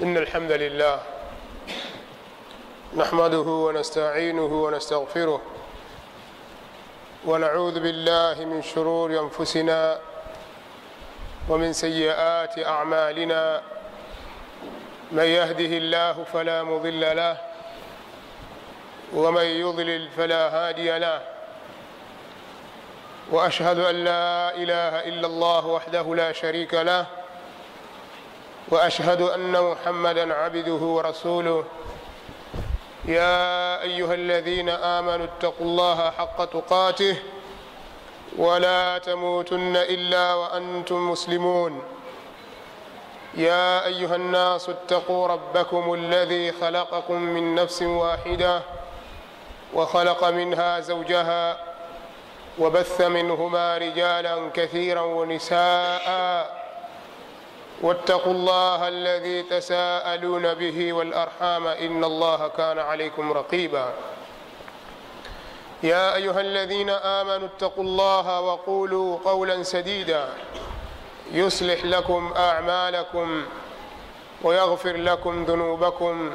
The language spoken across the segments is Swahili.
إن الحمد لله نحمده ونستعينه ونستغفره ونعوذ بالله من شرور أنفسنا ومن سيئات أعمالنا من يهده الله فلا مضل له ومن يضلل فلا هادي له وأشهد أن لا إله إلا الله وحده لا شريك له وأشهد أن محمدًا عبده ورسوله يا أيها الذين آمنوا اتقوا الله حق تقاته ولا تموتن إلا وأنتم مسلمون يا أيها الناس اتقوا ربكم الذي خلقكم من نفس واحدة وخلق منها زوجها وبث منهما رجالا كثيرا ونساء واتقوا الله الذي تساءلون به والأرحام إن الله كان عليكم رقيبا يا أيها الذين آمنوا اتقوا الله وقولوا قولا سديدا يصلح لكم أعمالكم ويغفر لكم ذنوبكم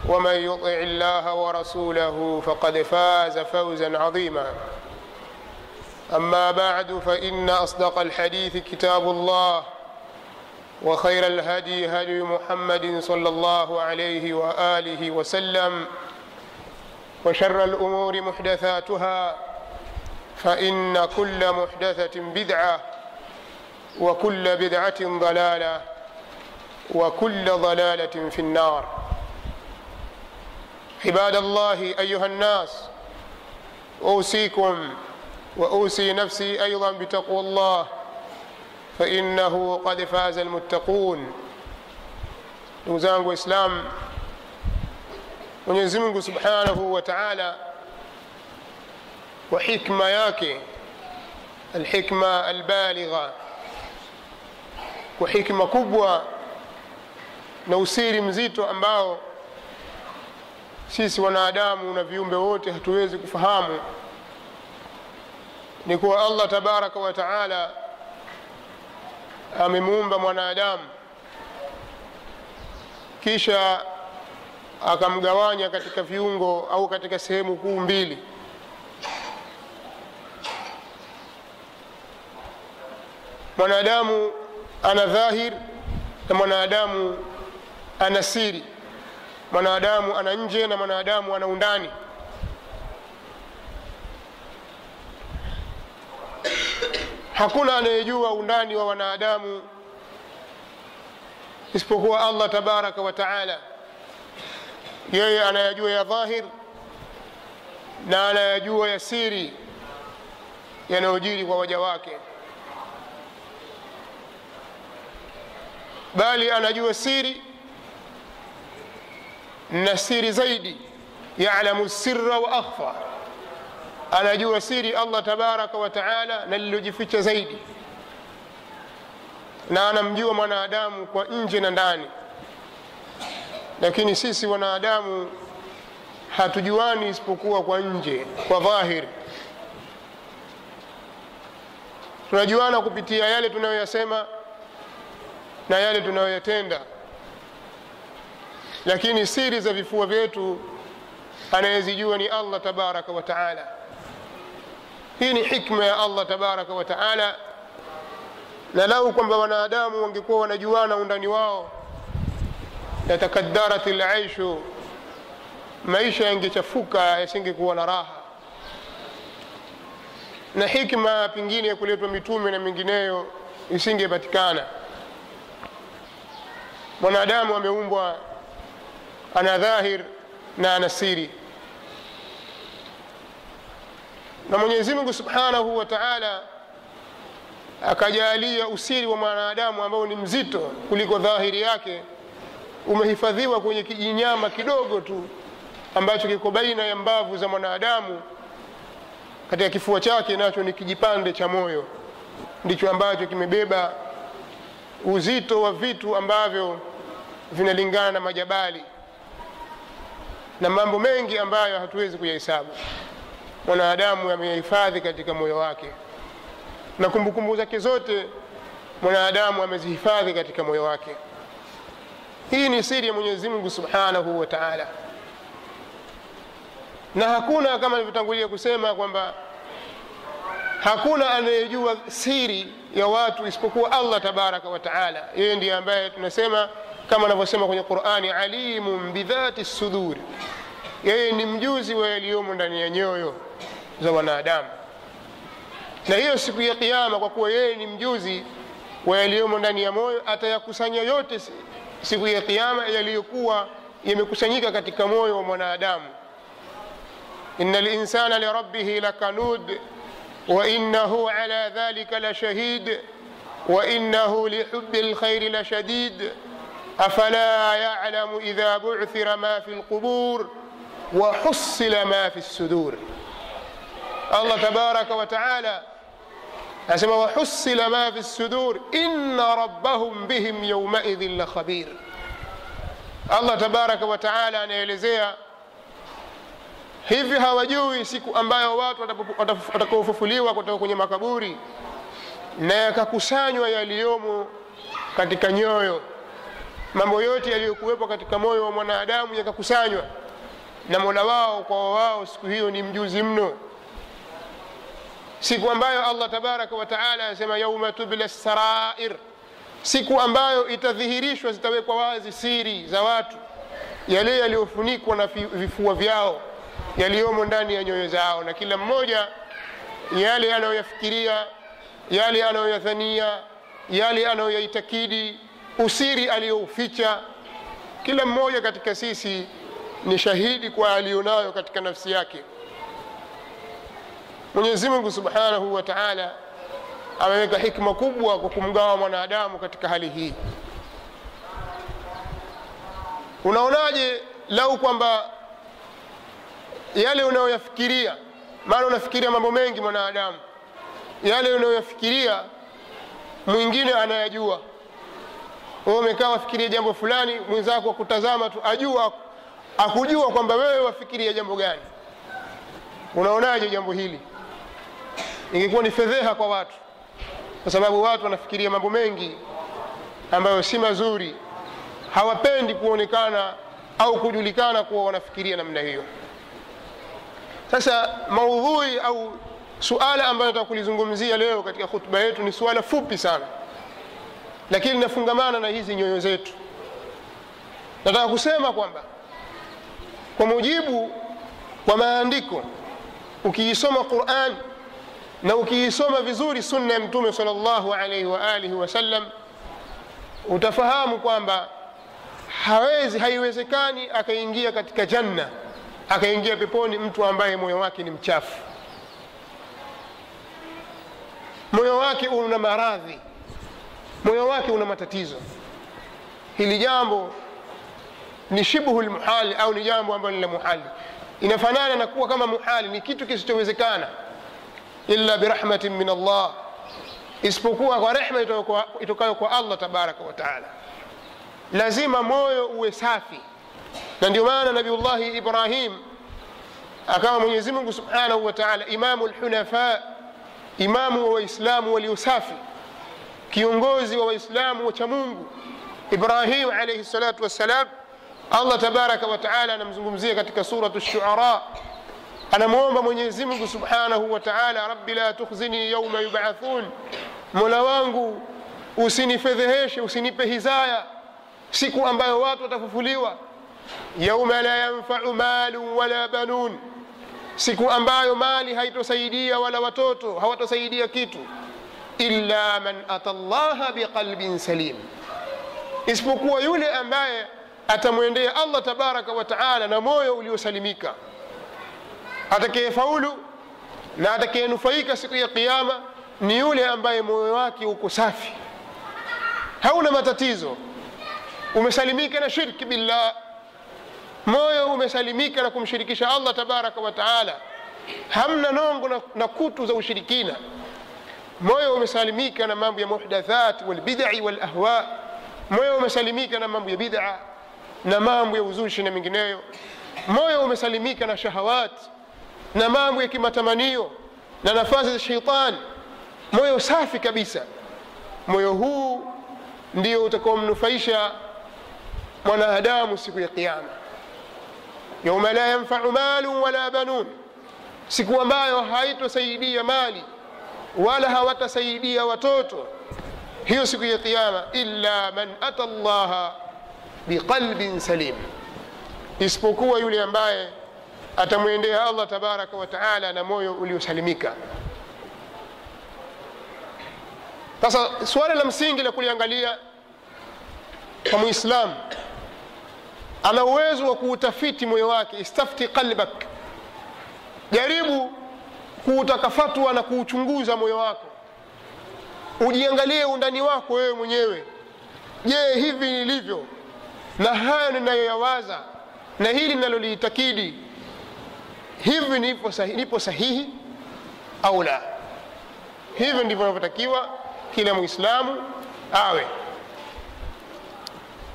ومن يطع الله ورسوله فقد فاز فوزا عظيما أما بعد فإن أصدق الحديث كتاب الله وخير الهدي هدي محمد صلى الله عليه وآله وسلم وشر الأمور محدثاتها فإن كل محدثة بدعة وكل بدعة ضلالة وكل ضلالة في النار عباد الله أيها الناس أوصيكم وأوصي نفسي أيضا بتقوى الله فإنه قد فاز المتقون. ndugu zangu Waislamu, Mwenyezi Mungu Subhanahu wa Ta'ala kwa hikma yake, alhikma albaligha, kwa hikma kubwa na usiri mzito ambao sisi wanadamu na viumbe wote hatuwezi kufahamu, ni kuwa Allah tabaraka wa Ta'ala amemuumba mwanadamu kisha akamgawanya katika viungo au katika sehemu kuu mbili. Mwanadamu ana dhahir na mwanadamu ana siri. Mwanadamu ana nje na mwanadamu ana undani. Hakuna anayejua undani wa wanadamu isipokuwa Allah tabaraka wa Ta'ala. Yeye anayajua ya dhahir na anayajua ya siri yanayojiri kwa waja wake, bali anajua siri na siri zaidi. Ya'lamu sirra wa akhfa, anajua siri Allah tabaraka wa Ta'ala na lilojificha zaidi, na anamjua mwanadamu kwa nje na ndani. Lakini sisi wanadamu hatujuani isipokuwa kwa nje, kwa dhahiri. Tunajuana kupitia yale tunayoyasema na yale tunayoyatenda, lakini siri za vifua vyetu anayezijua ni Allah tabaraka wa Ta'ala. Hii ni hikma ya Allah tabaraka wa Ta'ala, na lau kwamba wanadamu wangekuwa wanajuana undani wao, yatakaddarat al-aishu, maisha yangechafuka, yasingekuwa na raha. Na hikma pingine ya kuletwa mitume na mingineyo isingepatikana. Mwanadamu ameumbwa ana dhahir na ana siri, na Mwenyezi Mungu Subhanahu wa Ta'ala akajalia usiri wa mwanadamu ambao ni mzito kuliko dhahiri yake umehifadhiwa kwenye kijinyama kidogo tu ambacho kiko baina ya mbavu za mwanadamu. Katika kifua chake nacho ni kijipande cha moyo, ndicho ambacho kimebeba uzito wa vitu ambavyo vinalingana na majabali na mambo mengi ambayo hatuwezi kuyahesabu. Mwanadamu amehifadhi katika moyo wake, na kumbukumbu zake zote mwanadamu amezihifadhi katika moyo wake. Hii ni siri ya Mwenyezi Mungu Subhanahu wa Ta'ala, na hakuna, kama nilivyotangulia kusema kwamba hakuna anayejua siri ya watu isipokuwa Allah Tabaraka wa Ta'ala. Yeye ndiye ambaye tunasema kama anavyosema kwenye Qur'ani, alimun bidhati sudur, yeye ni mjuzi wa yaliyomo ndani ya nyoyo za wanadamu. Na hiyo siku ya Kiyama, kwa kuwa yeye ni mjuzi wa yaliyomo ndani ya moyo, atayakusanya yote siku ya Kiyama yaliyokuwa yamekusanyika katika moyo wa mwanadamu. innal insana lirabbih lakanud wa innahu ala dhalika lashahid wa innahu lihubbil khairi lashadid afala ya'lamu idha bu'thira ma fil qubur wa hussila ma fis sudur. Allah tabaraka wa ta'ala asema wa hussila ma fis sudur inna rabbahum bihim yawma idhin la khabir. Allah tabaraka wa ta'ala anaelezea hivi hawajui siku ambayo watu watakaofufuliwa kutoka kwenye makaburi na yakakusanywa yaliyomo katika nyoyo, mambo yote yaliyokuwepo katika moyo wa mwanadamu yakakusanywa na Mola wao, kwa wao siku hiyo ni mjuzi mno. Siku ambayo Allah tabaraka wa ta'ala anasema yauma tubla sarair, siku ambayo itadhihirishwa, zitawekwa wazi siri za watu, yale yaliyofunikwa na vifua vyao, yaliyomo ndani ya nyoyo zao, na kila mmoja yale anayoyafikiria, yale anayoyadhania, yale anayoyaitakidi, usiri aliyouficha. Kila mmoja katika sisi ni shahidi kwa alionayo katika nafsi yake. Mwenyezi Mungu Subhanahu wa Ta'ala ameweka hikma kubwa kwa kumgawa mwanadamu katika hali hii. Unaonaje lau kwamba yale unayoyafikiria, maana unafikiria mambo mengi mwanadamu, yale unayoyafikiria mwingine anayajua. Wewe umekaa wafikiria jambo fulani, mwenzako akutazama tu ajua, akujua kwamba wewe wafikiria jambo gani. Unaonaje jambo hili? Ingekuwa ni fedheha kwa watu, kwa sababu watu wanafikiria mambo mengi ambayo si mazuri, hawapendi kuonekana au kujulikana kuwa wanafikiria namna hiyo. Sasa maudhui au suala ambayo nataka kulizungumzia leo katika hutuba yetu ni suala fupi sana, lakini linafungamana na hizi nyoyo zetu. Nataka kusema kwamba kwa mujibu wa maandiko, ukiisoma Qur'an na ukiisoma vizuri sunna ya Mtume sallallahu alayhi wa alihi wasallam, utafahamu kwamba haiwezekani akaingia katika janna, akaingia peponi mtu ambaye moyo wake ni mchafu, moyo wake una maradhi, moyo wake una matatizo. Hili jambo ni shibhul muhali, au ni jambo ambalo ni la muhali, inafanana na kuwa kama muhali, ni kitu kisichowezekana. Illa birahmatin min Allah, isipokuwa kwa rehema itokayo kwa Allah tabaraka wa taala. Lazima moyo uwe safi, na ndio maana Nabiullahi Ibrahim akawa Mwenyezi Mungu Subhanahu wa Ta'ala imamul hunafa, imamu wa Waislamu waliosafi, kiongozi wa Waislamu wacha Mungu. Ibrahim alayhi salatu wassalam, Allah tabaraka wa Ta'ala anamzungumzia katika suratu Ash-Shu'ara, anamuomba Mwenyezi Mungu Subhanahu wa Ta'ala, rabbi la tukhzini yawma yub'athun, Mola wangu usinifedheheshe, usinipe hizaya siku ambayo watu watafufuliwa. Yawma la yanfa'u malun wala banun, siku ambayo mali haitosaidia wala watoto hawatosaidia kitu. Illa man atallaha biqalbin salim, isipokuwa yule ambaye atamwendea Allah tabaraka wa Ta'ala na moyo uliosalimika. Atakayefaulu na atakayenufaika siku ya Kiyama ni yule ambaye moyo wake uko safi, hauna matatizo, umesalimika na shirki billah, moyo umesalimika na kumshirikisha Allah tabaraka wa Ta'ala, hamna nongo na kutu za ushirikina. Moyo umesalimika na mambo ya muhdathat wal bid'i wal ahwa, moyo umesalimika na mambo ya bid'a na mambo ya uzushi na mengineyo. Moyo umesalimika na shahawat na mambo ya kimatamanio na nafasi za shaitan. Moyo safi kabisa. Moyo huu ndio utakaomnufaisha mwanadamu siku ya kiyama. Yauma la yanfa'u malun wala banun, siku ambayo haitosaidia mali wala hawatasaidia watoto, hiyo siku ya kiyama. Illa man ata Allah biqalbin salim, isipokuwa yule ambaye atamwendea Allah tabaraka wa taala na moyo uliosalimika. Sasa swala la msingi la kuliangalia kwa Muislamu, ana uwezo wa kuutafiti moyo wake. Istafti qalbak, jaribu kuutaka fatwa na kuuchunguza moyo wako, ujiangalie undani wako wewe mwenyewe. Je, hivi nilivyo na haya ninayoyawaza na hili ninaloliitakidi, hivi nipo sahihi au la? Hivyo ndivyo inavyotakiwa kila Muislamu awe.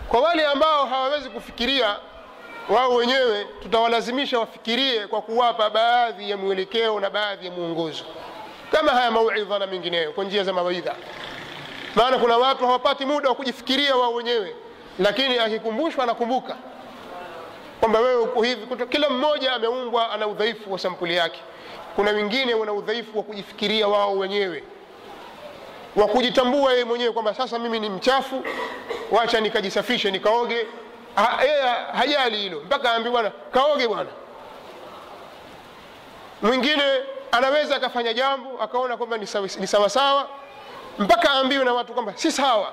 Kwa wale ambao hawawezi kufikiria wao wenyewe, tutawalazimisha wafikirie kwa kuwapa baadhi ya mwelekeo na baadhi ya mwongozo, kama haya mauidha na mengineyo, kwa njia za mawaidha. Maana kuna watu hawapati muda wa kujifikiria wao wenyewe, lakini akikumbushwa anakumbuka kwamba wewe uko hivi. Kila mmoja ameumbwa ana udhaifu wa sampuli yake. Kuna wengine wana udhaifu wa kujifikiria wao wenyewe, wa kujitambua yeye mwenyewe kwamba sasa mimi ni mchafu, wacha nikajisafishe, nikaoge. Yeye hajali hilo, mpaka aambiwe bwana kaoge bwana. Mwingine anaweza akafanya jambo akaona kwamba ni sawa sawa, mpaka aambiwe na watu kwamba si sawa.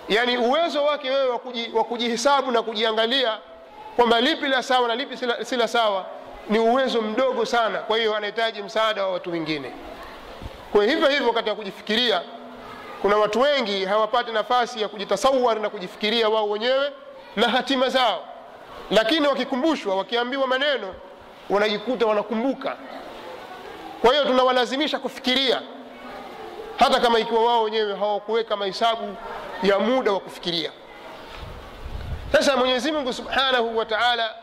Yani uwezo wake wewe wa kujihesabu na kujiangalia kwamba lipi la sawa na lipi si la sawa ni uwezo mdogo sana. Kwa hiyo anahitaji msaada wa watu wengine. Kwa hivyo katika kujifikiria, kuna watu wengi hawapati nafasi ya kujitasawar na kujifikiria wao wenyewe na hatima zao, lakini wakikumbushwa, wakiambiwa maneno, wanajikuta wanakumbuka. Kwa hiyo tunawalazimisha kufikiria, hata kama ikiwa wao wenyewe hawakuweka mahesabu ya muda wa kufikiria. Sasa Mwenyezi Mungu Subhanahu wa Ta'ala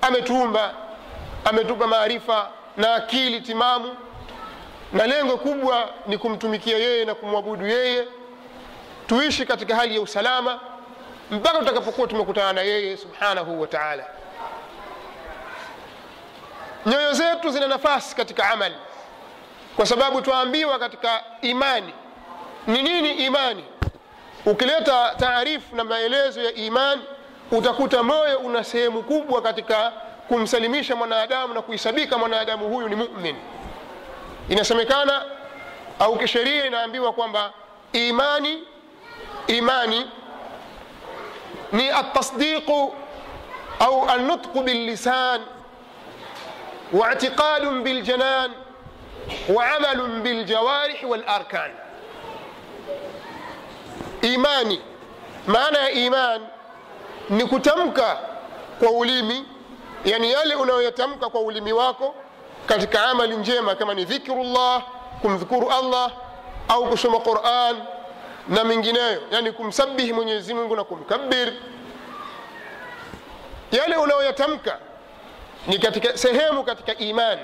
ametuumba, ametupa maarifa na akili timamu, na lengo kubwa ni kumtumikia yeye na kumwabudu yeye, tuishi katika hali ya usalama mpaka tutakapokuwa tumekutana na yeye Subhanahu wa Ta'ala. Nyoyo zetu zina nafasi katika amali, kwa sababu tuambiwa katika imani. Ni nini imani? Ukileta taarifu na maelezo ya imani, utakuta moyo una sehemu kubwa katika kumsalimisha mwanadamu na kuhesabika mwanadamu huyu ni mu'min. Inasemekana au kisheria inaambiwa kwamba imani ni at-tasdiq au an-nutq bil-lisan wa i'tiqad bil-janan wa 'amal bil-jawarih wal-arkan. Imani, maana ya iman ni kutamka kwa ulimi, yani yale unayoyatamka kwa ulimi wako katika amali njema, kama ni dhikrullah, kumdhukuru Allah, au kusoma Qur'an na mengineyo, yani kumsabihi Mwenyezi Mungu na kumkabir. Yale unayoyatamka ni katika sehemu katika imani.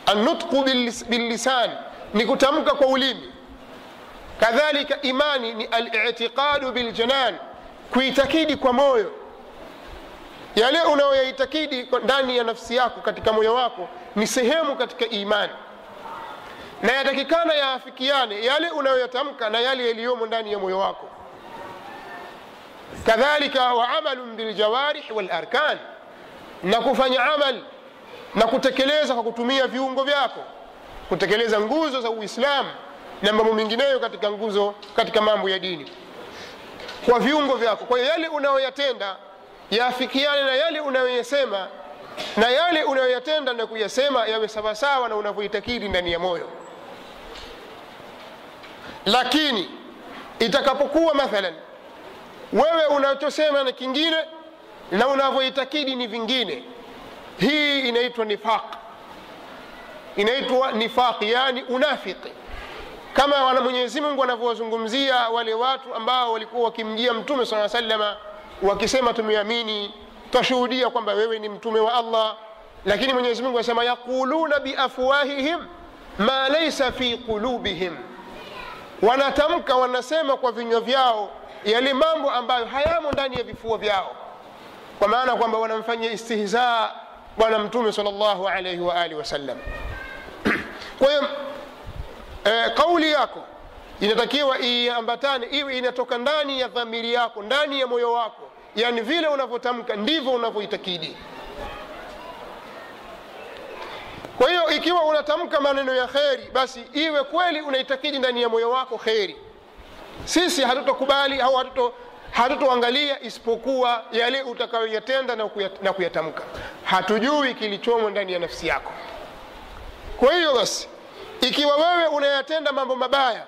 An-nutqu bil-lisan ni kutamka kwa ulimi. Kadhalika imani ni al-i'tiqadu bil-janan, kuitakidi kwa moyo. Yale unayoitakidi ndani ya nafsi yako, katika moyo wako, ni sehemu katika imani, na yatakikana yaafikiane yale unayoyatamka na yale yaliyomo ndani ya moyo wako. Kadhalika wa amalun bil jawarih wal arkan, na kufanya amal na kutekeleza kwa kutumia viungo vyako, kutekeleza nguzo za Uislamu na mambo mengineyo katika nguzo, katika mambo ya dini, kwa viungo vyako. Kwa yale unayoyatenda yaafikiane na yale unayoyasema, na yale unayoyatenda na kuyasema yawe sawa sawa na unavyoitakidi ndani ya moyo. Lakini itakapokuwa mathalan wewe unachosema na kingine na unavyoitakidi ni vingine, hii inaitwa nifaq, yani unafiki. Kama wana Mwenyezi Mungu anavyowazungumzia wale watu ambao walikuwa wakimjia Mtume sallallahu alaihi wasallam wakisema tumeamini, tashuhudia kwamba wewe ni mtume wa Allah, lakini Mwenyezi Mungu anasema yaquluna biafwahihim ma laysa fi qulubihim, wanatamka, wanasema kwa vinywa vyao yale mambo ambayo hayamo ndani ya vifua vyao, kwa maana kwamba wanamfanyia istihzaa bwana mtume sallallahu alayhi wa alihi wasallam. Kwa hiyo kauli yako inatakiwa iambatane, iwe inatoka ndani ya dhamiri yako, ndani ya moyo wako, yani vile unavyotamka ndivyo unavyoitakidi. Kwa hiyo ikiwa unatamka maneno ya kheri, basi iwe kweli unaitakidi ndani ya moyo wako kheri. Sisi hatutokubali au hatutoangalia isipokuwa yale utakayoyatenda na kuyatamka. Hatujui kilichomo ndani ya nafsi yako. Kwa hiyo basi, ikiwa wewe unayatenda mambo mabaya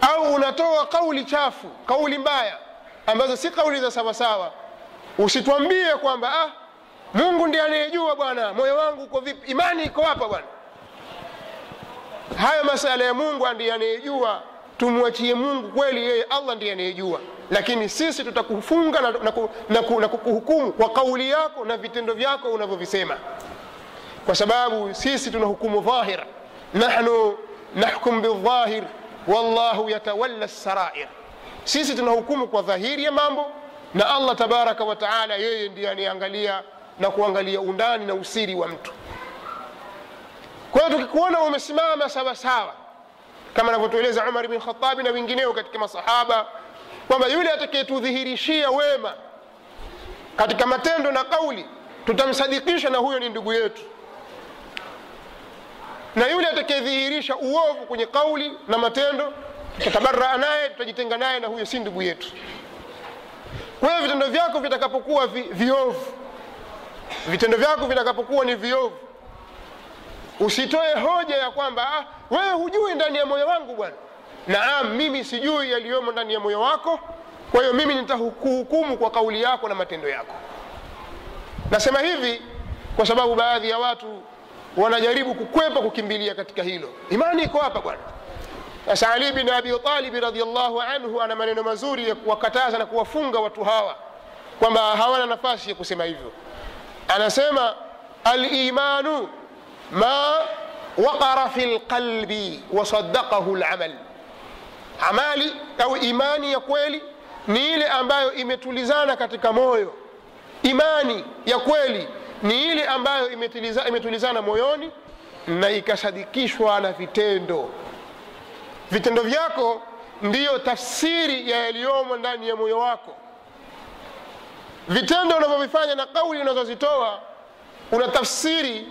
au unatoa kauli chafu, kauli mbaya ambazo si kauli za sawa sawa, usituambie kwamba Mungu ndiye anayejua bwana moyo wangu uko vipi, imani iko hapa bwana. Hayo masala ya Mungu ndiye anayejua, tumwachie Mungu, kweli yeye Allah ndiye anayejua, lakini sisi tutakufunga na kukuhukumu kwa kauli yako na vitendo vyako unavyovisema, kwa sababu sisi tunahukumu dhahir. Nahnu nahkum bidhahir wallahu yatawalla as-sarair. Sisi tunahukumu kwa dhahiri ya mambo, na Allah tabaraka wa taala yeye ndiye aniangalia na kuangalia undani na usiri wa mtu. Kwa hiyo tukikuona umesimama sawa sawa, kama anavyotueleza Umar ibn Khattab na wengineo katika masahaba, kwamba yule atakayetudhihirishia wema katika matendo na kauli tutamsadikisha na huyo ni ndugu yetu, na yule atakayedhihirisha uovu kwenye kauli na matendo tutabarra naye, tutajitenga naye, na huyo si ndugu yetu. Kwa hiyo vitendo vyako vitakapokuwa viovu, vitendo vyako vitakapokuwa ni viovu, usitoe hoja ya kwamba wewe hujui ndani ya moyo wangu bwana. Naam, mimi sijui yaliyomo ndani ya moyo wako, kwa hiyo mimi nitakuhukumu kwa kauli yako na matendo yako. Nasema hivi kwa sababu baadhi ya watu wanajaribu kukwepa, kukimbilia katika hilo. Imani iko hapa bwana. Sasa Ali bin Abi Talib radhiyallahu anhu ana maneno mazuri ya kuwakataza na kuwafunga watu hawa kwamba hawana nafasi ya kusema hivyo. Anasema al-imanu ma waqara fil qalbi wa saddaqahu al-amal. Amali au imani ya kweli ni ile ambayo imetulizana katika moyo. Imani ya kweli ni ile ambayo imetulizana moyoni na ikasadikishwa na vitendo. Vitendo vyako ndiyo tafsiri ya yaliyomo ndani ya moyo wako. Vitendo unavyovifanya na kauli unazozitoa una tafsiri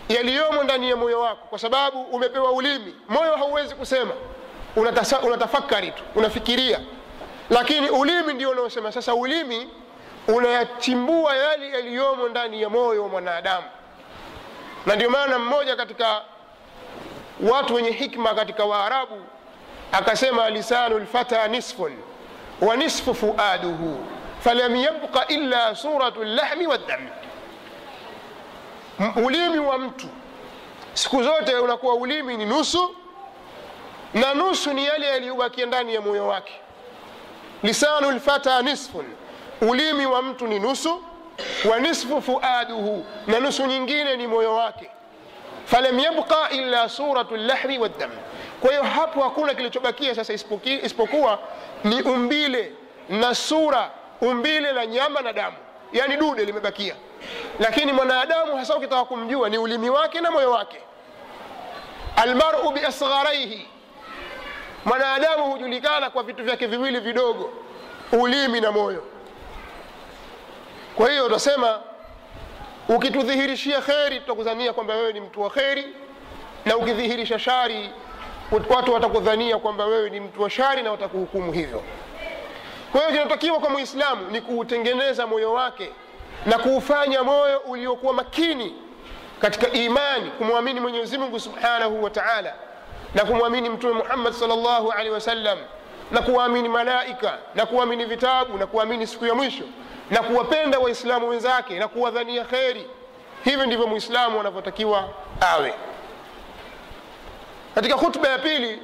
yaliyomo ndani ya moyo wako, kwa sababu umepewa ulimi. Moyo hauwezi kusema, unatafakari tu, unafikiria, lakini ulimi ndio unaosema. Sasa ulimi unayachimbua yale yaliyomo ndani ya moyo wa mwanadamu, na ndio maana mmoja katika watu wenye hikma katika Waarabu akasema lisanul fata nisfun wa nisfu fuaduhu falam yabqa illa suratul lahmi waddam. Ulimi wa mtu siku zote unakuwa ulimi ni nusu, na nusu ni yale yaliyobakia ndani ya moyo wake. Lisanul fata nisfun, ulimi wa mtu ni nusu, wa nisfu fuaduhu, na nusu nyingine ni moyo wake. Falam yabqa illa suratul lahmi waddam. Kwa hiyo hapo hakuna kilichobakia sasa isipokuwa ni umbile na sura, umbile la nyama na damu, yani dude limebakia. Lakini mwanadamu hasa ukitaka kumjua ni ulimi wake na moyo wake. Almar'u bi asgharihi, mwanadamu hujulikana kwa vitu vyake viwili vidogo, ulimi na moyo. Kwa hiyo utasema ukitudhihirishia kheri tutakudhania kwamba wewe ni mtu wa kheri, na ukidhihirisha shari watu watakudhania kwamba wewe ni mtu wa shari na watakuhukumu hivyo. Kwa hiyo kinatakiwa kwa Muislamu ni kuutengeneza moyo wake na kuufanya moyo uliokuwa makini katika imani, kumwamini Mwenyezi Mungu Subhanahu wa Ta'ala, na kumwamini Mtume Muhammad sallallahu alaihi wasallam, na kuamini malaika, na kuamini vitabu, na kuamini siku ya mwisho, na kuwapenda waislamu wenzake na kuwadhania kheri. Hivi ndivyo Muislamu anavyotakiwa awe. Katika khutba ya pili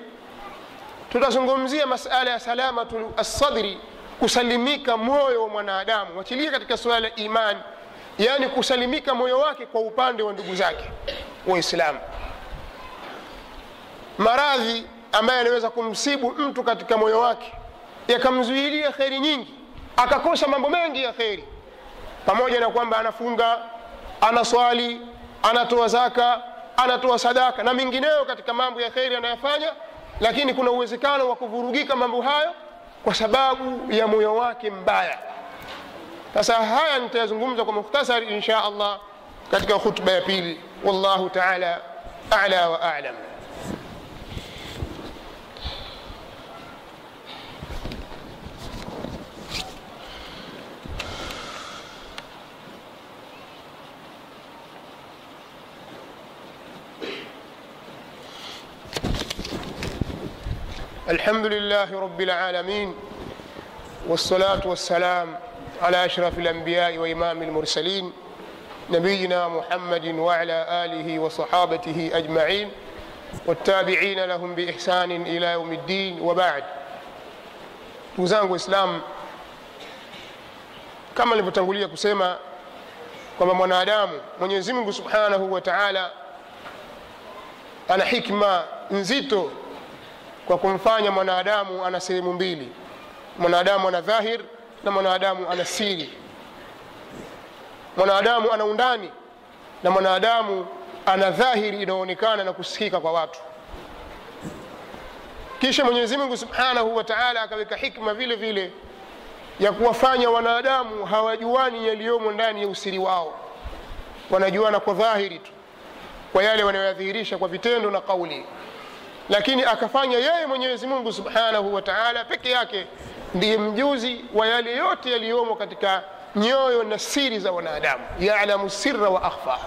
tutazungumzia masala ya salamatu as-sadri, kusalimika moyo wa mwanadamu. Wachilia katika swala la imani, yani kusalimika moyo wake kwa upande wa ndugu zake Waislamu. Maradhi ambayo yanaweza kumsibu mtu katika moyo wake yakamzuilia kheri nyingi, akakosa mambo mengi ya kheri, pamoja na kwamba anafunga, anaswali, anatoa zaka, anatoa sadaka na mengineyo katika mambo ya kheri anayofanya, lakini kuna uwezekano wa kuvurugika mambo hayo kwa sababu ya moyo wake mbaya. Sasa haya nitayazungumza kwa mukhtasari insha Allah katika khutba ya pili. Wallahu ta'ala a'la wa a'lam. الحمد لله رب العالمين، والصلاة والسلام على أشرف الأنبياء وإمام المرسلين نبينا محمد وعلى آله وصحابته أجمعين والتابعين لهم بإحسان إلى يوم الدين. وبعد. تزangu Islam, kama nilivyotangulia kusema kwamba mwanadamu Mwenyezi Mungu Subhanahu wa Ta'ala ana hikma nzito kwa kumfanya mwanadamu ana sehemu mbili. Mwanadamu ana dhahir na mwanadamu ana siri. Mwanadamu ana undani na mwanadamu ana dhahiri inaonekana na kusikika kwa watu. Kisha Mwenyezi Mungu Subhanahu wa Ta'ala akaweka hikma vile vile ya kuwafanya wanadamu hawajuani yaliyomo ndani ya usiri wao, wanajuana kwa dhahiri tu, kwa yale wanayodhihirisha kwa vitendo na kauli. Lakini akafanya yeye Mwenyezi Mungu Subhanahu wa Ta'ala peke yake ndiye mjuzi wa yale yote yaliyomo katika nyoyo na siri za wanadamu. Ya'lamu sirra wa akhfa,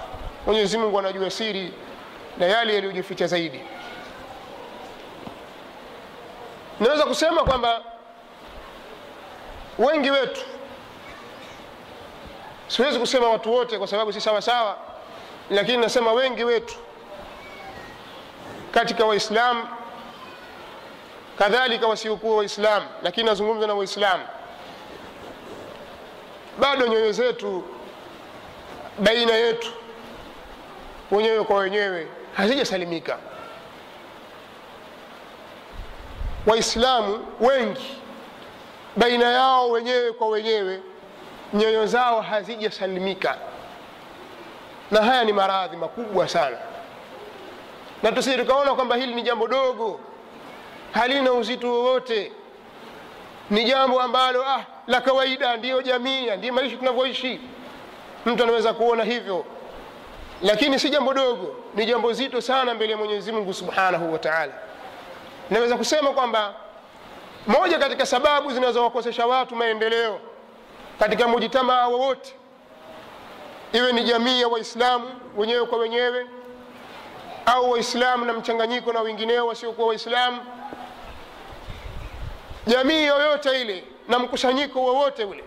Mwenyezi Mungu anajua siri na yale yaliyojificha zaidi. Naweza kusema kwamba wengi wetu, siwezi kusema watu wote kwa sababu si sawa sawa, lakini nasema wengi wetu katika Waislamu kadhalika wasiokuwa Waislamu, lakini nazungumza na Waislamu, bado nyoyo zetu baina yetu wenyewe kwa wenyewe hazijasalimika. Waislamu wengi baina yao wenyewe kwa wenyewe nyoyo zao hazijasalimika, na haya ni maradhi makubwa sana. Na tusije tukaona kwamba hili ni jambo dogo, halina uzito wowote, ni jambo ambalo la kawaida, ndiyo jamii, ndiyo maisha tunavyoishi. Mtu anaweza kuona hivyo, lakini si jambo dogo, ni jambo zito sana mbele ya Mwenyezi Mungu Subhanahu wa Ta'ala. Naweza kusema kwamba moja katika sababu zinazowakosesha watu maendeleo katika mujitamaa wowote, iwe ni jamii ya Waislamu wenyewe kwa wenyewe au Waislamu na mchanganyiko na wengineo wasiokuwa Waislamu, jamii yoyote ile na mkusanyiko wowote ule,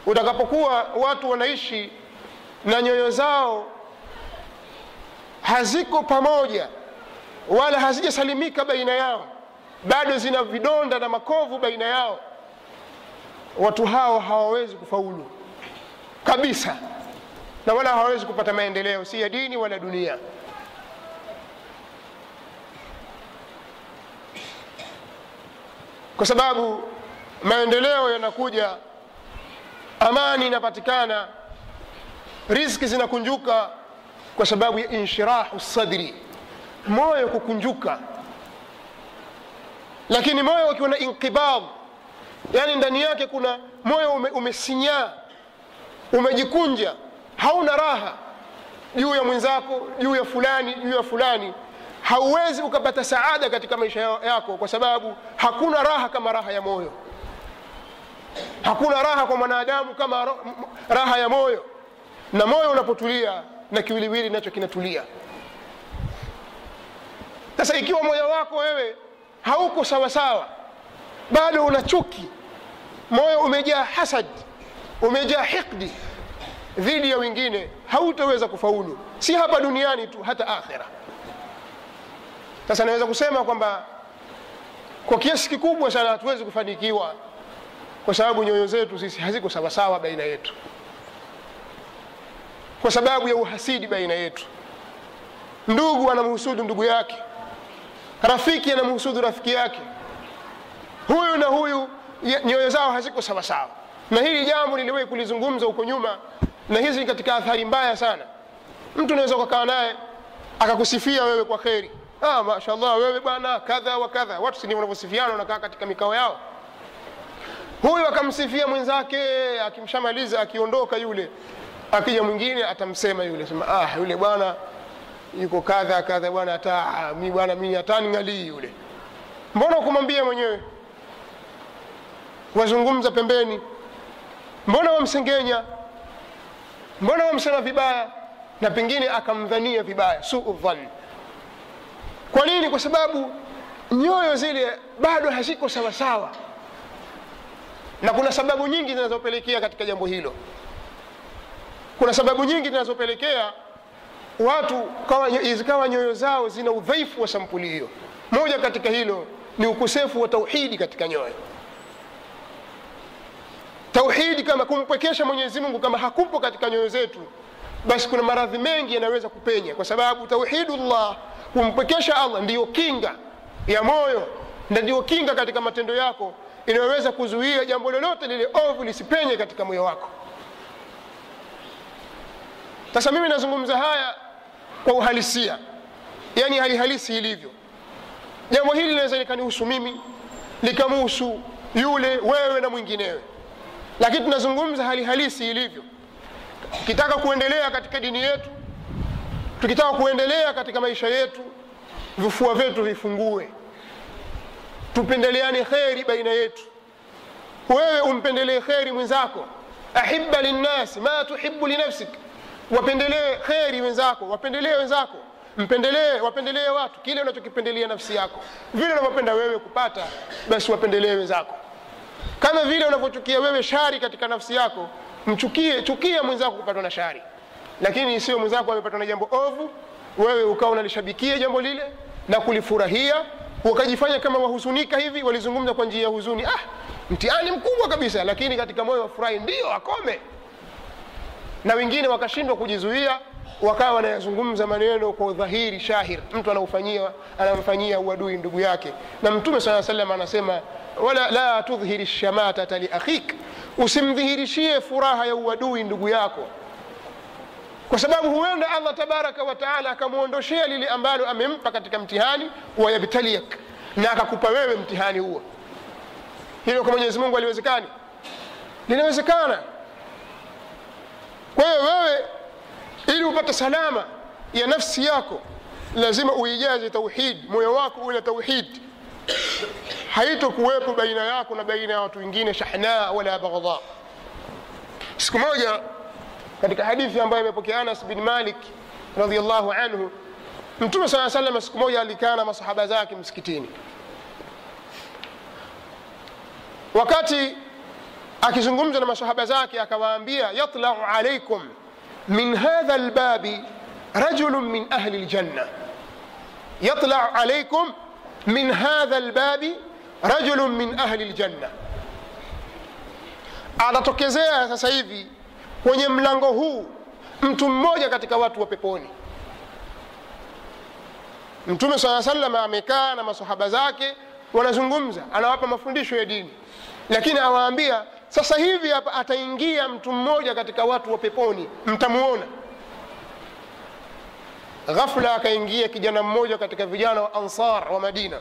utakapokuwa watu wanaishi na nyoyo zao haziko pamoja wala hazijasalimika baina yao, bado zina vidonda na makovu baina yao, watu hao hawawezi kufaulu kabisa, na wala hawawezi kupata maendeleo, si ya dini wala dunia. Kwa sababu maendeleo yanakuja, amani inapatikana, riziki zinakunjuka kwa sababu ya inshirahu sadri, moyo kukunjuka. Lakini moyo ukiwa na inqibad, yani ndani yake kuna moyo umesinyaa, umejikunja, hauna raha juu ya mwenzako, juu ya fulani, juu ya fulani, hauwezi ukapata saada katika maisha yako, kwa sababu hakuna raha kama raha ya moyo. Hakuna raha kwa mwanadamu kama raha ya moyo, na moyo unapotulia na kiwiliwili nacho kinatulia. Sasa ikiwa moyo wako wewe hauko sawa sawa, bado una chuki, moyo umejaa hasad, umejaa hikdi dhidi ya wengine, hautaweza kufaulu, si hapa duniani tu, hata akhera. Sasa naweza kusema kwamba kwa kiasi kikubwa sana hatuwezi kufanikiwa kwa sababu nyoyo zetu sisi haziko sawa sawa baina yetu, kwa sababu ya uhasidi baina yetu. Ndugu anamhusudu ndugu yake, rafiki anamhusudu rafiki yake, huyu na huyu nyoyo zao haziko sawa sawa. Na hili jambo niliwahi kulizungumza huko nyuma, na hizi katika athari mbaya sana. Mtu unaweza kukaa naye akakusifia wewe kwa kheri, mashaallah wewe bwana kadha wa kadha, watu si wanavyosifiana, wanakaa katika mikao yao. Huyu akamsifia mwenzake, akimshamaliza akiondoka yule, akija mwingine atamsema yule, sema yule bwana yuko kadha kadha bwana, hata mimi hataningalii yule. Mbona kumwambia mwenyewe? Wazungumza pembeni, mbona wamsengenya, mbona wamsema vibaya, na pengine akamdhania vibaya, suu dhann. Kwa nini? Kwa sababu nyoyo zile bado haziko sawa sawa, na kuna sababu nyingi zinazopelekea katika jambo hilo. Kuna sababu nyingi zinazopelekea watu zikawa nyoyo zao zina udhaifu wa sampuli hiyo. Moja katika hilo ni ukosefu wa tauhidi katika nyoyo. Tauhidi, kama kumpwekesha Mwenyezi Mungu kama hakupo katika nyoyo zetu, basi kuna maradhi mengi yanaweza kupenya, kwa sababu tauhidullah, kumpwekesha Allah, ndiyo kinga ya moyo na ndiyo kinga katika matendo yako, inaweza kuzuia jambo lolote lile ovu lisipenye katika moyo wako. Sasa mimi nazungumza haya kwa uhalisia, yani hali halisi ilivyo. Jambo hili linaweza likanihusu mimi, likamhusu yule, wewe na mwinginewe, lakini tunazungumza hali halisi ilivyo. Tukitaka kuendelea katika dini yetu, tukitaka kuendelea katika maisha yetu, vifua vyetu vifungue, tupendeleane kheri baina yetu. Wewe umpendelee kheri mwenzako, ahibba linnas ma tuhibbu linafsik, wapendelee kheri wenzako, wapendelee wenzako, wapendelee watu kile unachokipendelea nafsi yako. Vile unavyopenda wewe kupata, basi wapendelee wenzako. Kama vile unavyochukia wewe shari katika nafsi yako, chukia mwenzako kupatwa na shari. Lakini sio mwenzako amepatwa na jambo ovu, wewe ukawa unalishabikia jambo lile na kulifurahia, ukajifanya kama wahuzunika hivi. Walizungumza kwa njia ya huzuni, mtihani mkubwa kabisa, lakini katika moyo wafurahi, ndio akome. Na wengine wakashindwa kujizuia, wakawa wanayazungumza maneno kwa dhahiri shahir, mtu anamfanyia uadui ndugu yake. Na Mtume sallallahu alaihi wasallam anasema, wala la tudhhiri shamatata li akhik, usimdhihirishie furaha ya uadui ndugu yako, kwa sababu huenda Allah tabaraka wa taala akamuondoshia lile ambalo amempa katika mtihani, wa yabtaliyak, na akakupa wewe mtihani huo. Hilo kwa Mwenyezi Mungu haliwezekani? Linawezekana. Kwa hiyo wewe, ili upate salama ya nafsi yako, lazima uijaze tauhid, moyo wako ule tauhid. Haitokuwepo baina yako na baina ya watu wengine shahna wala baghdha. Siku moja katika hadithi ambayo imepokea Anas bin Malik radhiyallahu anhu, Mtume sallallahu alayhi wasallam siku moja alikaa na masahaba zake msikitini. Wakati akizungumza na masahaba zake, akawaambia, yatla'u alaykum min hadha albabi rajulun min ahli aljanna, yatla'u alaykum min hadha albabi rajulun min ahli aljanna. Anatokezea sasa hivi kwenye mlango huu mtu mmoja katika watu wa peponi. Mtume sallallahu alaihi wasallam amekaa na masahaba zake wanazungumza, anawapa mafundisho ya dini, lakini awaambia, sasa hivi hapa ataingia mtu mmoja katika watu wa peponi, mtamuona. Ghafla akaingia kijana mmoja katika vijana wa Ansar wa Madina,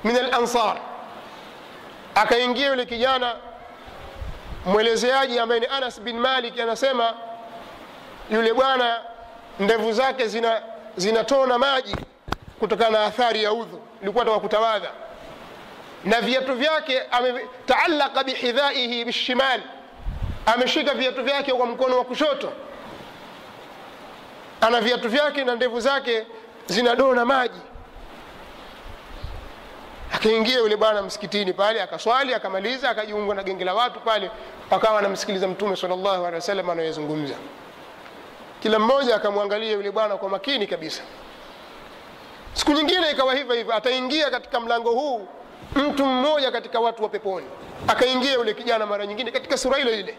min al-Ansar. Akaingia yule kijana, mwelezeaji ambaye ni Anas bin Malik anasema, yule bwana ndevu zake zinatona maji kutokana na athari ya udhu, ilikuwa ataka kutawadha, na viatu vyake ametaallaka bihidhaihi bishimal, ameshika viatu vyake kwa mkono wa kushoto, ana viatu vyake na ndevu zake zinadona maji. Akaingia yule bwana msikitini pale, akaswali, akamaliza, akajiunga na genge la watu pale, akawa anamsikiliza Mtume sallallahu alaihi wasallam anayezungumza. Kila mmoja akamwangalia yule bwana kwa makini kabisa. Siku nyingine ikawa hivyo, ataingia katika mlango huu mtu mmoja katika watu wa peponi. Akaingia yule kijana mara nyingine katika sura ile ile.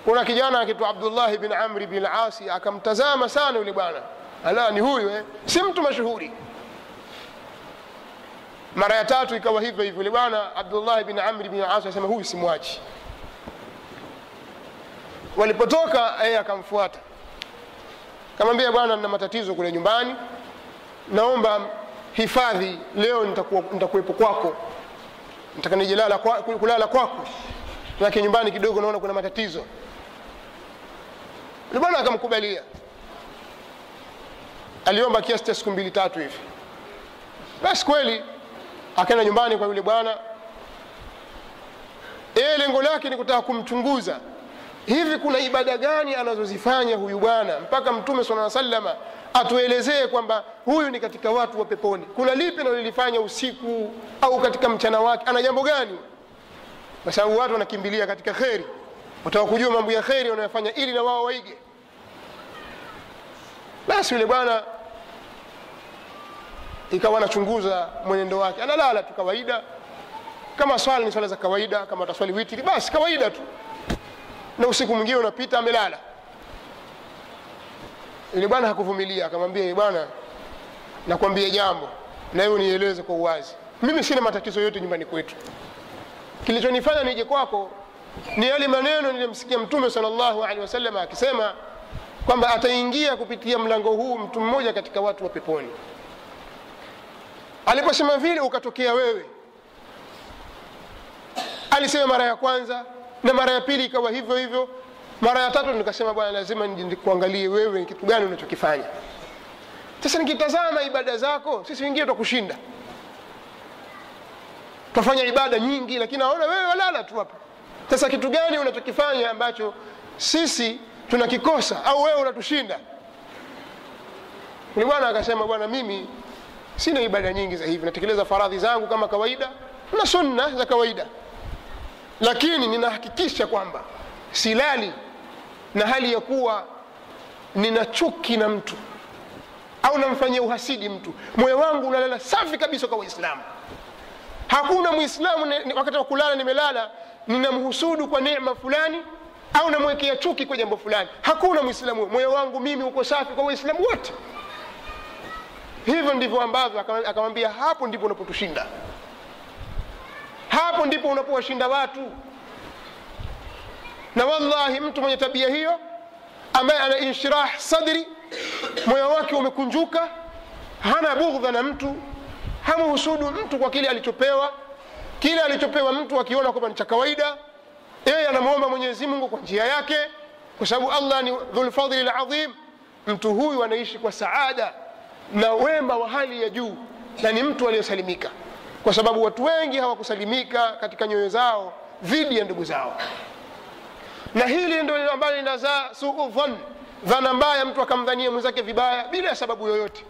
Kuna kijana akiitwa Abdullah bin Amr bin al-As, akamtazama sana yule bwana, ala, ni huyu si mtu mashuhuri. Mara ya tatu ikawa hivyo hivyo. Yule bwana Abdullah ibn Amr ibn al-As akasema huyu simwachi. Walipotoka yeye akamfuata, akamwambia bwana, nina matatizo kule nyumbani, naomba hifadhi, leo nitakuwepo kwako, nataka nije kulala kwako, lakini nyumbani kidogo naona kuna matatizo. Yule bwana akamkubalia, aliomba kiasi cha siku 2-3 hivi. Basi kweli akaenda nyumbani kwa yule bwana. Lengo lake ni kutaka kumchunguza, hivi kuna ibada gani anazozifanya huyu bwana mpaka Mtume sallallahu alaihi wasallam atuelezee kwamba huyu ni katika watu wa peponi. Kuna lipi analolifanya usiku au katika mchana wake, ana jambo gani? Kwa sababu watu wanakimbilia katika khairi, wataka kujua mambo ya khairi wanayofanya ili na wao waige. Basi yule bwana ikawa anachunguza mwenendo wake, analala tu kawaida, kama swala ni swala za kawaida, kama ataswali witri basi kawaida tu, na usiku mwingine unapita amelala. Yule bwana hakuvumilia, akamwambia bwana, nakwambia jambo na wewe nieleze kwa uwazi. Mimi sina matatizo yote nyumbani kwetu, kilichonifanya nije kwako ni yale maneno nilimsikia Mtume sallallahu alaihi wasallam akisema kwamba ataingia kupitia mlango huu mtu mmoja katika watu wa peponi. Aliposema vile ukatokea wewe. Alisema mara ya kwanza na mara ya pili ikawa hivyo hivyo. Mara ya tatu nikasema bwana, lazima nikuangalie wewe kitu gani unachokifanya. Sasa nikitazama ibada zako, sisi wengine tutakushinda, tutafanya ibada nyingi, lakini naona wewe walala tu hapa. Sasa kitu gani unachokifanya ambacho sisi tunakikosa au wewe unatushinda? Ni bwana akasema, bwana, mimi sina ibada nyingi za hivi, natekeleza faradhi zangu kama kawaida na sunna za kawaida, lakini ninahakikisha kwamba silali na hali ya kuwa nina chuki na mtu au namfanyia uhasidi mtu. Moyo wangu unalala safi kabisa kwa Waislamu. Hakuna Muislamu wakati wa kulala nimelala ninamhusudu kwa neema fulani au namwekea chuki kwa jambo fulani. Hakuna Muislamu. Moyo wangu mimi uko safi kwa Waislamu wote. Hivyo ndivyo ambavyo akamwambia, hapo ndipo unapotushinda, hapo ndipo unapowashinda watu. Na wallahi mtu mwenye tabia hiyo, ambaye ana inshirah sadri, moyo wake umekunjuka, hana bughdha na mtu, hamhusudu mtu kwa kile alichopewa. Kile alichopewa mtu akiona kwamba ni cha kawaida, yeye anamuomba Mwenyezi Mungu kwa njia yake, kwa sababu Allah ni dhul fadli al-azim. Mtu huyu anaishi kwa saada na wema wa hali ya juu, na ni mtu aliyesalimika, kwa sababu watu wengi hawakusalimika katika nyoyo zao dhidi ya ndugu zao. Na hili ndio ambalo linazaa suu dhann, dhana mbaya, mtu akamdhania mwenzake vibaya bila sababu yoyote,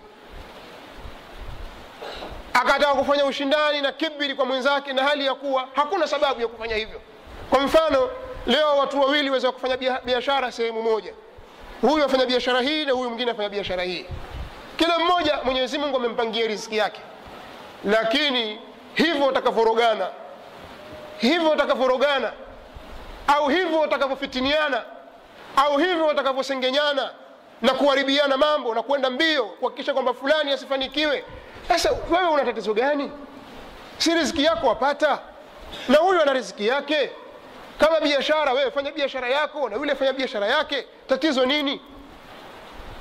akataka kufanya ushindani na kibiri kwa mwenzake na hali ya kuwa hakuna sababu ya kufanya hivyo. Kwa mfano, leo watu wawili waweza kufanya biashara sehemu moja, huyu afanya biashara hii na huyu mwingine afanya biashara hii. Kila mmoja Mwenyezi Mungu amempangia riziki yake, lakini hivyo utakavyorogana au hivyo utakavyofitiniana au hivyo utakavyosengenyana na kuharibiana mambo na kwenda mbio kuhakikisha kwamba fulani asifanikiwe, sasa wewe una tatizo gani? Si riziki yako wapata, na huyu ana riziki yake. Kama biashara, wewe fanya biashara yako na yule fanya biashara yake, tatizo nini?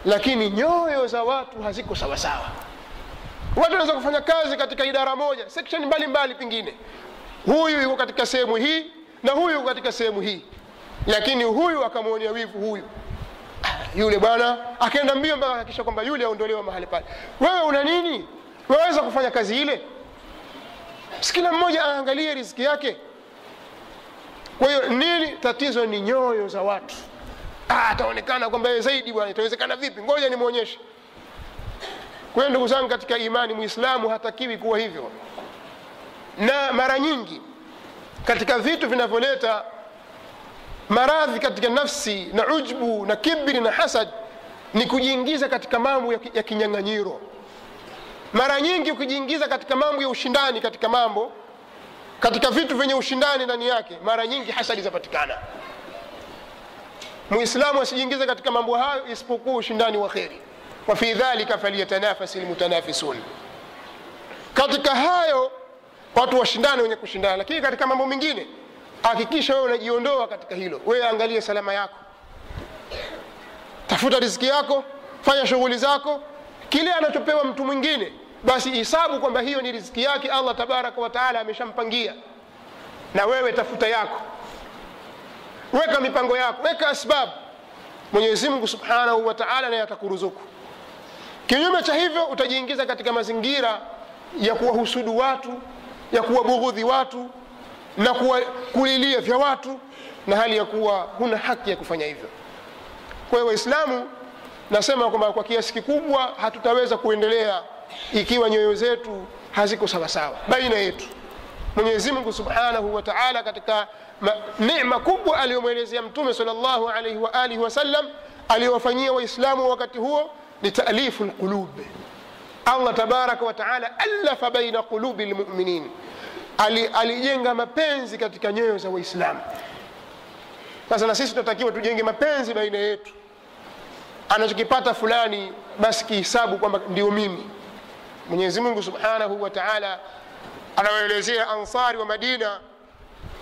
Lakini nyoyo za watu haziko sawa sawa. Watu wanaweza kufanya kazi katika idara moja, section mbalimbali, pengine huyu yuko katika sehemu hii na huyu yuko katika sehemu hii, lakini huyu akamwonea wivu huyu, yule bwana akaenda mbio mpaka hakikisha kwamba yule aondolewa mahali pale. Wewe una nini? Waweza kufanya kazi ile? Kila mmoja aangalie riziki yake. Kwa hiyo nini tatizo? Ni nyoyo za watu. Ataonekana kwamba yeye zaidi bwana, itawezekana vipi? Ngoja nimuonyeshe. Kwa hiyo ndugu zangu katika imani, Muislamu hatakiwi kuwa hivyo. Na mara nyingi katika vitu vinavyoleta maradhi katika nafsi na ujbu na kibri na hasad ni kujiingiza katika mambo ya kinyang'anyiro. Mara nyingi ukijiingiza katika mambo ya ushindani, katika vitu vyenye ushindani ndani yake, mara nyingi hasadi zapatikana. Muislamu asijiingize katika mambo hayo isipokuwa ushindani wa khairi. Wa fi dhalika falyatanafasil mutanafisun. katika hayo watu washindane wenye kushindana, lakini katika mambo mengine hakikisha wewe unajiondoa katika hilo. Wewe angalia salama yako, tafuta riziki yako, fanya shughuli zako. Kile anachopewa mtu mwingine basi hisabu kwamba hiyo ni riziki yake, Allah tabaraka wa taala ameshampangia, na wewe tafuta yako, weka mipango yako, weka asbabu. Mwenyezi Mungu subhanahu wa taala naye atakuruzuku. Kinyume cha hivyo utajiingiza katika mazingira ya kuwahusudu watu, ya kuwabughudhi watu na kulilia vya watu, na hali ya kuwa huna haki ya kufanya hivyo. Kwa hiyo Waislamu, nasema kwamba kwa kiasi kikubwa hatutaweza kuendelea ikiwa nyoyo zetu haziko sawa sawa baina yetu. Mwenyezi Mungu subhanahu wa ta'ala katika neema kubwa aliyomwelezea Mtume sallallahu alayhi wa alihi wasallam aliyowafanyia Waislamu wakati huo ni ta'lifu alqulub. Allah tabaraka wa ta'ala alafa baina qulubi almu'minin, alijenga mapenzi katika nyoyo za Waislamu. Sasa na sisi tunatakiwa tujenge mapenzi baina yetu. Anachokipata fulani basi kihisabu kwamba ndio mimi. Mwenyezi Mungu subhanahu wa ta'ala anawaelezea Ansari wa Madina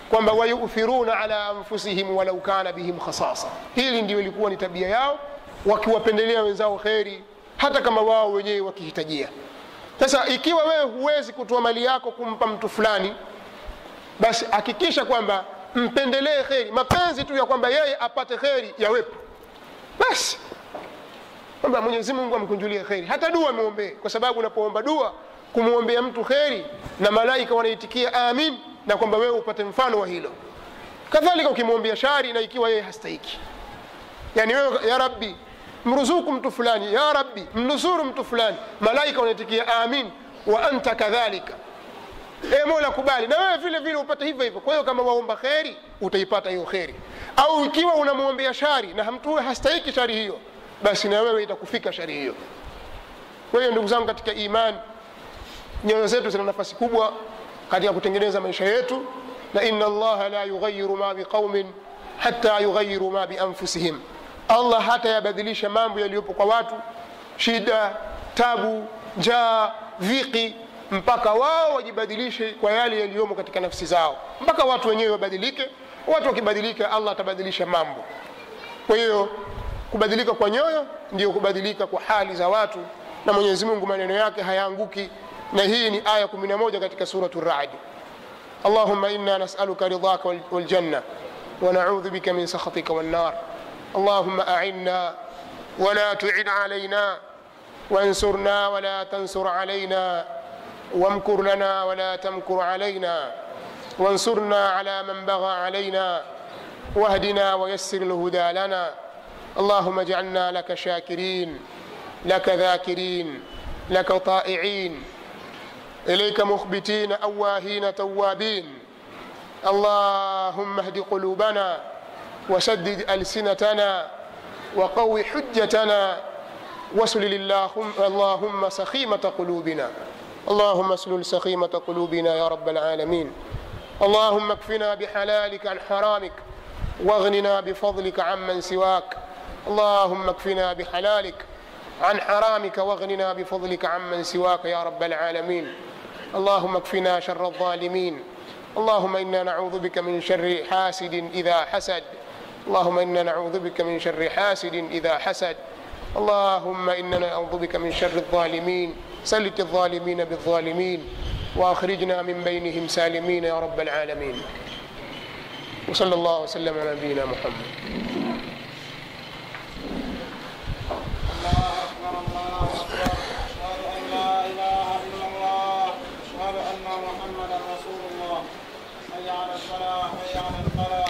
kwamba wayuthiruna ala anfusihim walau kana bihim khasasa. Hili ndio ilikuwa ni tabia yao, wakiwapendelea wenzao kheri hata kama wao wenyewe wakihitajia. Sasa ikiwa wewe huwezi kutoa mali yako kumpa mtu fulani, basi hakikisha kwamba mpendelee kheri, mapenzi tu ya kwamba yeye apate kheri yawepo. Basi kwamba Mwenyezi Mungu amkunjulie kheri, hata dua muombe, kwa sababu unapoomba dua kumuombea mtu kheri na malaika wanaitikia amin, na kwamba wewe upate mfano wa hilo. Kadhalika ukimwombea shari na ikiwa yeye hastahiki, yani wewe ya Rabbi mruzuku mtu fulani, ya Rabbi mnusuru mtu fulani, malaika wanaitikia amin wa anta kadhalika, Mola kubali na wewe vile vile upate hivyo hivyo. Kwa hiyo kama waomba kheri utaipata hiyo kheri, au ikiwa unamuombea shari na mtu hastahiki shari hiyo, basi na wewe itakufika shari hiyo. Kwa hiyo ndugu zangu katika imani, nyoyo zetu zina nafasi kubwa katika kutengeneza maisha yetu, na inna Allah la yughayyiru ma biqaumin hatta yughayyiru ma bi anfusihim. Allah hata yabadilisha mambo yaliyopo kwa watu, shida, tabu, njaa, dhiki, mpaka wao wajibadilishe kwa yale yaliyomo katika nafsi zao, mpaka watu wenyewe wabadilike. Watu wakibadilika, Allah atabadilisha mambo. Kwa hiyo kubadilika kwa nyoyo ndio kubadilika kwa hali za watu, na Mwenyezi Mungu maneno yake hayaanguki. Na hii ni aya 11 katika suratul Ra'd. Allahumma inna nas'aluka ridhaka wal janna wa na'udhu bika min sakhatika wan nar. Allahumma a'inna wa la tu'in 'alayna wansurna wa la tansur 'alayna wamkur lana wa la tamkur 'alayna wansurna 'ala man bagha 'alayna wahdina wa yassir al-huda lana. اللهم اجعلنا لك شاكرين لك ذاكرين لك طائعين إليك مخبتين أواهين توابين. اللهم اهد قلوبنا وسدد ألسنتنا وقوي حجتنا واسلل اللهم سخيمة قلوبنا. اللهم اسلل سخيمة قلوبنا يا رب العالمين. اللهم اكفنا بحلالك عن حرامك واغننا بفضلك عمن سواك. اللهم اكفنا بحلالك عن حرامك واغننا بفضلك عمن سواك يا رب العالمين. اللهم اكفنا شر الظالمين. اللهم إنا نعوذ بك من شر حاسد إذا حسد. اللهم إنا نعوذ بك من شر حاسد إذا حسد. اللهم إنا نعوذ بك من شر الظالمين. سلط الظالمين بالظالمين وأخرجنا من بينهم سالمين يا رب العالمين. وصلى الله وسلم على نبينا محمد. محمد رسول الله. حي على الصلاة حي على الفلاح.